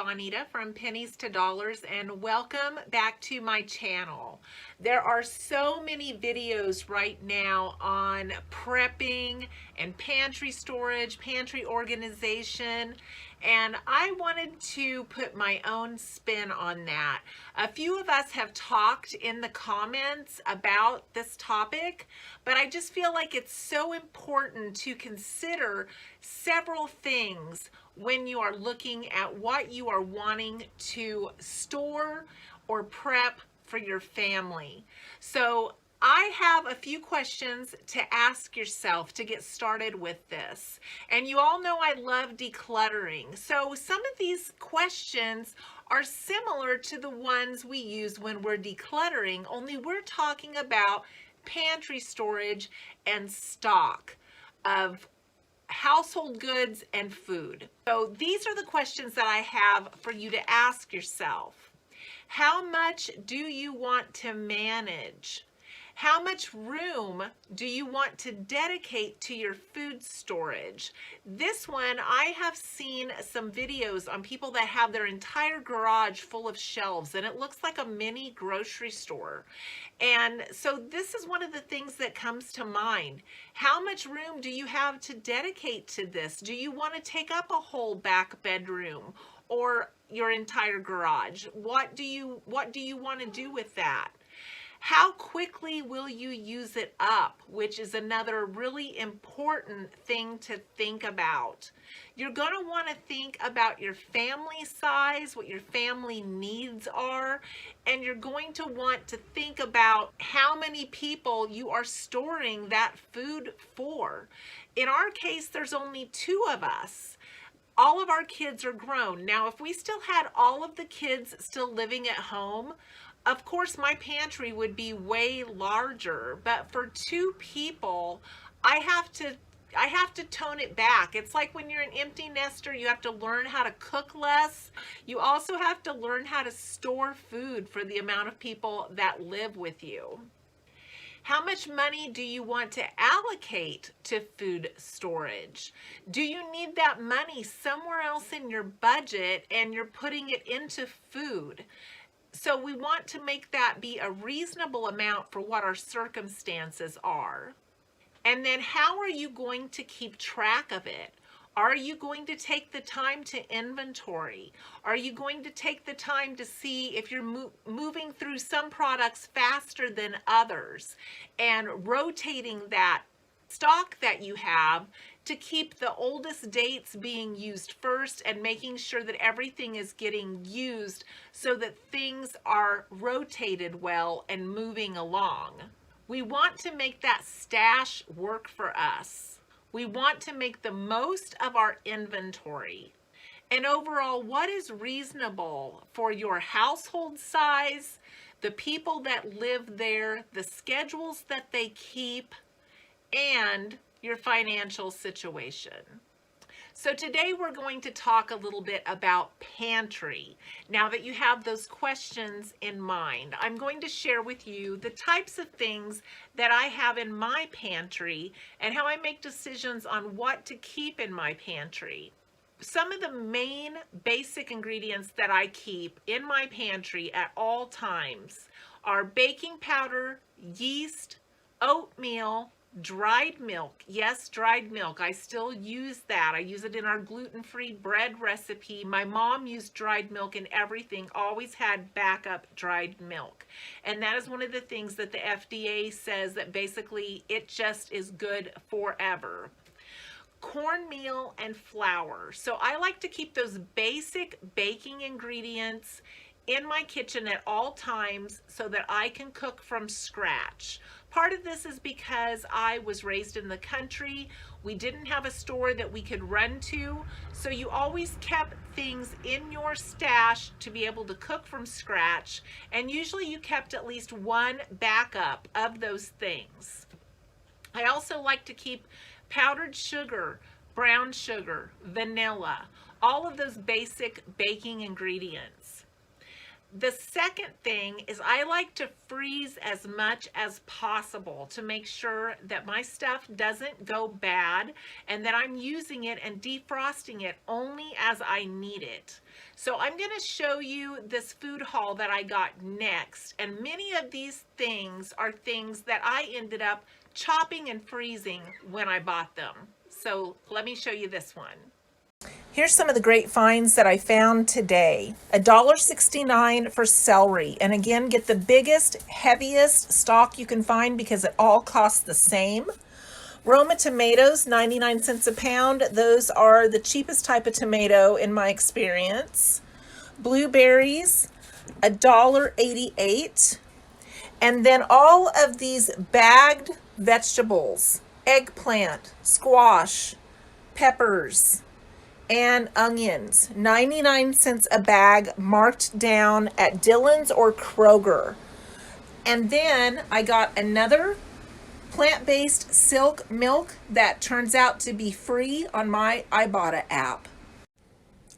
Juanita from Pennies to Dollars, and welcome back to my channel. There are so many videos right now on prepping and pantry storage, pantry organization, and I wanted to put my own spin on that. A few of us have talked in the comments about this topic, but I just feel like it's so important to consider several things when you are looking at what you are wanting to store or prep for your family. So I have a few questions to ask yourself to get started with this. And you all know I love decluttering. So some of these questions are similar to the ones we use when we're decluttering, only we're talking about pantry storage and stock of household goods and food. So these are the questions that I have for you to ask yourself. How much do you want to manage? How much room do you want to dedicate to your food storage? This one, I have seen some videos on people that have their entire garage full of shelves, and it looks like a mini grocery store. And so this is one of the things that comes to mind. How much room do you have to dedicate to this? Do you want to take up a whole back bedroom or your entire garage? What do you want to do with that? How quickly will you use it up, which is another really important thing to think about. You're going to want to think about your family size, what your family needs are, and you're going to want to think about how many people you are storing that food for. In our case, there's only 2 of us. All of our kids are grown. Now, if we still had all of the kids still living at home, of course, my pantry would be way larger, but for 2 people, I have to tone it back. It's like when you're an empty nester, you have to learn how to cook less. You also have to learn how to store food for the amount of people that live with you. How much money do you want to allocate to food storage? Do you need that money somewhere else in your budget and you're putting it into food? So we want to make that be a reasonable amount for what our circumstances are. And then how are you going to keep track of it? Are you going to take the time to inventory? Are you going to take the time to see if you're moving through some products faster than others and rotating that stock that you have to keep the oldest dates being used first and making sure that everything is getting used so that things are rotated well and moving along? We want to make that stash work for us. We want to make the most of our inventory. And overall, what is reasonable for your household size, the people that live there, the schedules that they keep, and your financial situation. So today we're going to talk a little bit about pantry. Now that you have those questions in mind, I'm going to share with you the types of things that I have in my pantry and how I make decisions on what to keep in my pantry. Some of the main basic ingredients that I keep in my pantry at all times are baking powder, yeast, oatmeal, dried milk. Yes, dried milk. I still use that. I use it in our gluten-free bread recipe. My mom used dried milk in everything, always had backup dried milk. And that is one of the things that the FDA says that basically it just is good forever. Cornmeal and flour. So I like to keep those basic baking ingredients in my kitchen at all times so that I can cook from scratch. Part of this is because I was raised in the country. We didn't have a store that we could run to, so you always kept things in your stash to be able to cook from scratch, and usually you kept at least one backup of those things. I also like to keep powdered sugar, brown sugar, vanilla, all of those basic baking ingredients. The second thing is I like to freeze as much as possible to make sure that my stuff doesn't go bad and that I'm using it and defrosting it only as I need it. So I'm going to show you this food haul that I got next, and many of these things are things that I ended up chopping and freezing when I bought them. So let me show you this one. Here's some of the great finds that I found today. $1.69 for celery. And again, get the biggest, heaviest stalk you can find because it all costs the same. Roma tomatoes, 99 cents a pound. Those are the cheapest type of tomato in my experience. Blueberries, $1.88. And then all of these bagged vegetables, eggplant, squash, peppers, and onions, 99 cents a bag, marked down at Dillon's or Kroger. And then I got another plant-based silk milk that turns out to be free on my Ibotta app.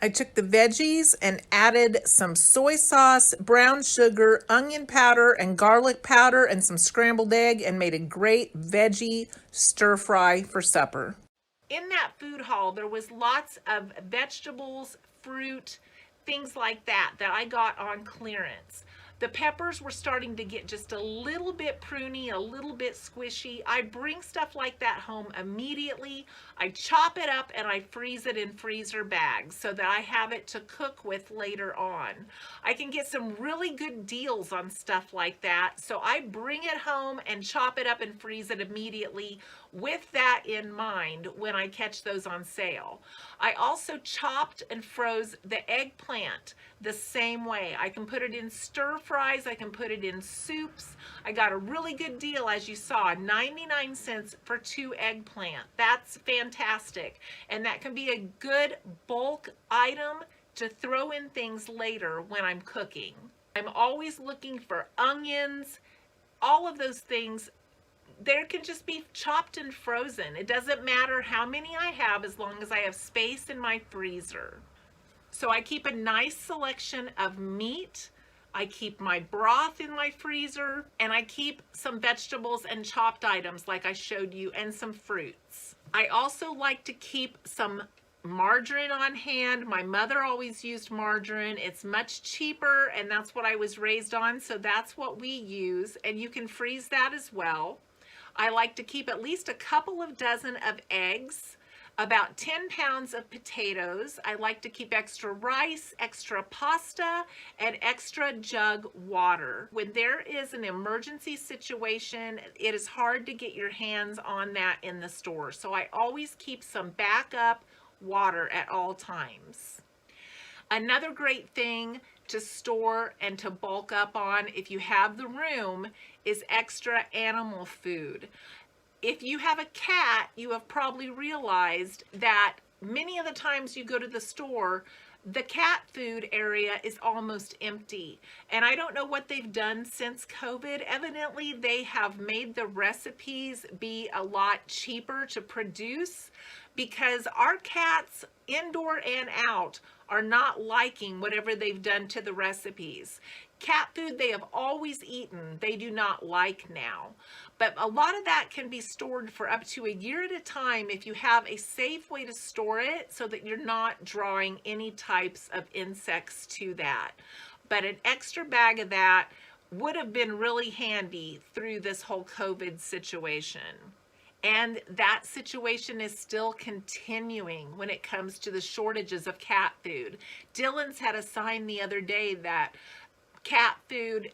I took the veggies and added some soy sauce, brown sugar, onion powder, and garlic powder, and some scrambled egg, and made a great veggie stir fry for supper. In that food haul, there was lots of vegetables, fruit, things like that I got on clearance. The peppers were starting to get just a little bit pruny, a little bit squishy. I bring stuff like that home immediately. I chop it up and I freeze it in freezer bags so that I have it to cook with later on. I can get some really good deals on stuff like that, so I bring it home and chop it up and freeze it immediately with that in mind when I catch those on sale. I also chopped and froze the eggplant the same way. I can put it in stir fries, I can put it in soups. I got a really good deal, as you saw, 99 cents for 2 eggplant. That's fantastic. And that can be a good bulk item to throw in things later when I'm cooking. I'm always looking for onions, all of those things. There can just be chopped and frozen. It doesn't matter how many I have as long as I have space in my freezer. So I keep a nice selection of meat. I keep my broth in my freezer, and I keep some vegetables and chopped items like I showed you, and some fruits. I also like to keep some margarine on hand. My mother always used margarine. It's much cheaper, and that's what I was raised on, so that's what we use, and you can freeze that as well. I like to keep at least a couple of dozen of eggs, about 10 pounds of potatoes. I like to keep extra rice, extra pasta, and extra jug water. When there is an emergency situation, it is hard to get your hands on that in the store. So I always keep some backup water at all times. Another great thing to store and to bulk up on if you have the room is extra animal food. If you have a cat, you have probably realized that many of the times you go to the store, the cat food area is almost empty. And I don't know what they've done since COVID. Evidently, they have made the recipes be a lot cheaper to produce because our cats, indoor and out, are not liking whatever they've done to the recipes. Cat food they have always eaten, they do not like now. But a lot of that can be stored for up to a year at a time if you have a safe way to store it so that you're not drawing any types of insects to that. But an extra bag of that would have been really handy through this whole COVID situation. And that situation is still continuing when it comes to the shortages of cat food. Dillon's had a sign the other day that cat food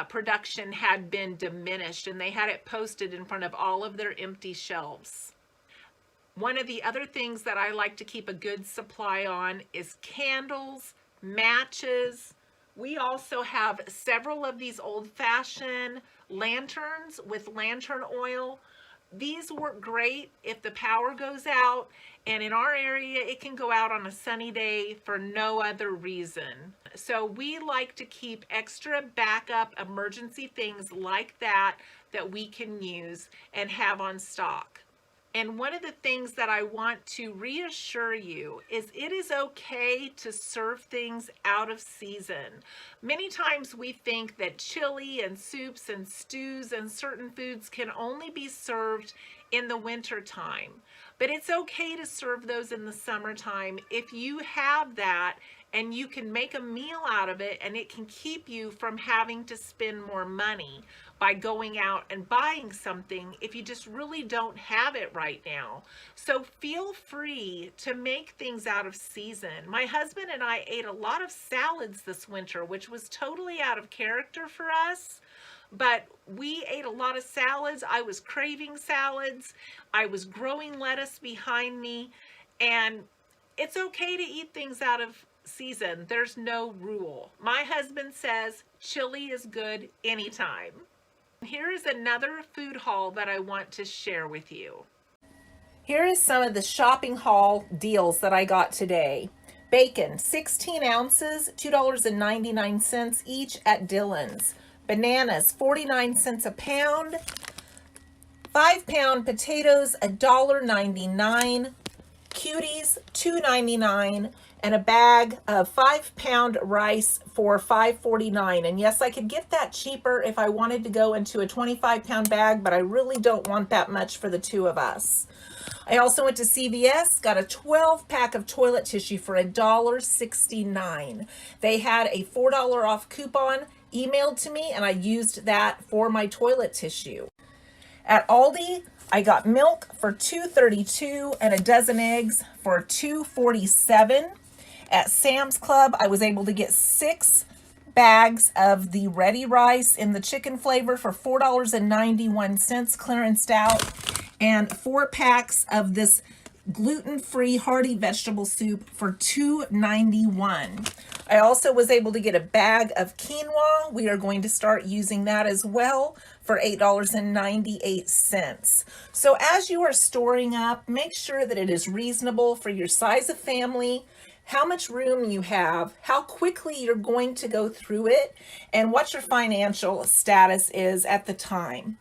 production had been diminished, and they had it posted in front of all of their empty shelves. One of the other things that I like to keep a good supply on is candles, matches. We also have several of these old-fashioned lanterns with lantern oil. These work great if the power goes out, and in our area it can go out on a sunny day for no other reason. So we like to keep extra backup emergency things like that that we can use and have on stock. And one of the things that I want to reassure you is it is okay to serve things out of season. Many times we think that chili and soups and stews and certain foods can only be served in the winter time. But it's okay to serve those in the summertime if you have that and you can make a meal out of it, and it can keep you from having to spend more money by going out and buying something if you just really don't have it right now. So feel free to make things out of season. My husband and I ate a lot of salads this winter, which was totally out of character for us. But we ate a lot of salads. I was craving salads. I was growing lettuce behind me. And it's okay to eat things out of season. There's no rule. My husband says chili is good anytime. Here is another food haul that I want to share with you. Here is some of the shopping haul deals that I got today. Bacon, 16 ounces, $2.99 each at Dillon's. Bananas, 49 cents a pound. 5-pound potatoes, $1.99. Cuties, $2.99. And a bag of 5-pound rice for $5.49. And yes, I could get that cheaper if I wanted to go into a 25-pound bag, but I really don't want that much for the two of us. I also went to CVS, got a 12-pack of toilet tissue for $1.69. They had a $4 off coupon emailed to me, and I used that for my toilet tissue. At Aldi, I got milk for $2.32 and a dozen eggs for $2.47. At Sam's Club, I was able to get 6 bags of the ready rice in the chicken flavor for $4.91 clearanced out, and 4 packs of this gluten-free hearty vegetable soup for $2.91. I also was able to get a bag of quinoa. We are going to start using that as well for $8.98. So as you are storing up, make sure that it is reasonable for your size of family, how much room you have, how quickly you're going to go through it, and what your financial status is at the time.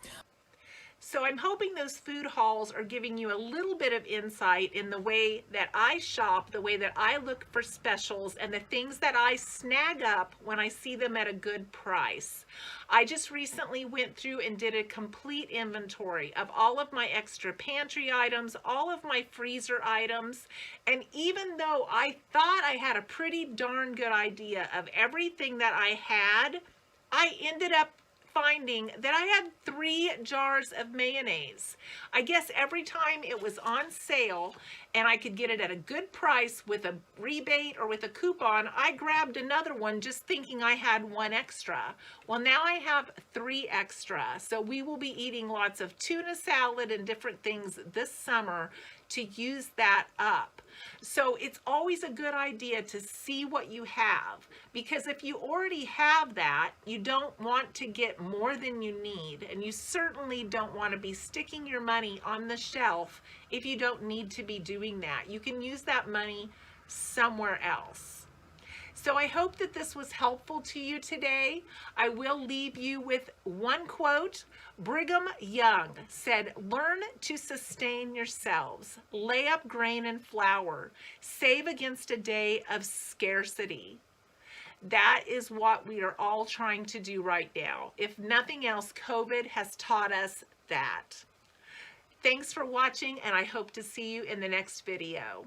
So I'm hoping those food hauls are giving you a little bit of insight in the way that I shop, the way that I look for specials, and the things that I snag up when I see them at a good price. I just recently went through and did a complete inventory of all of my extra pantry items, all of my freezer items, and even though I thought I had a pretty darn good idea of everything that I had, I ended up finding that I had 3 jars of mayonnaise. I guess every time it was on sale and I could get it at a good price with a rebate or with a coupon, I grabbed another one just thinking I had 1 extra. Well, now I have 3 extra. So we will be eating lots of tuna salad and different things this summer to use that up. So it's always a good idea to see what you have, because if you already have that, you don't want to get more than you need, and you certainly don't want to be sticking your money on the shelf if you don't need to be doing that. You can use that money somewhere else. So I hope that this was helpful to you today. I will leave you with one quote. Brigham Young said, "Learn to sustain yourselves. Lay up grain and flour. Save against a day of scarcity." That is what we are all trying to do right now. If nothing else, COVID has taught us that. Thanks for watching, and I hope to see you in the next video.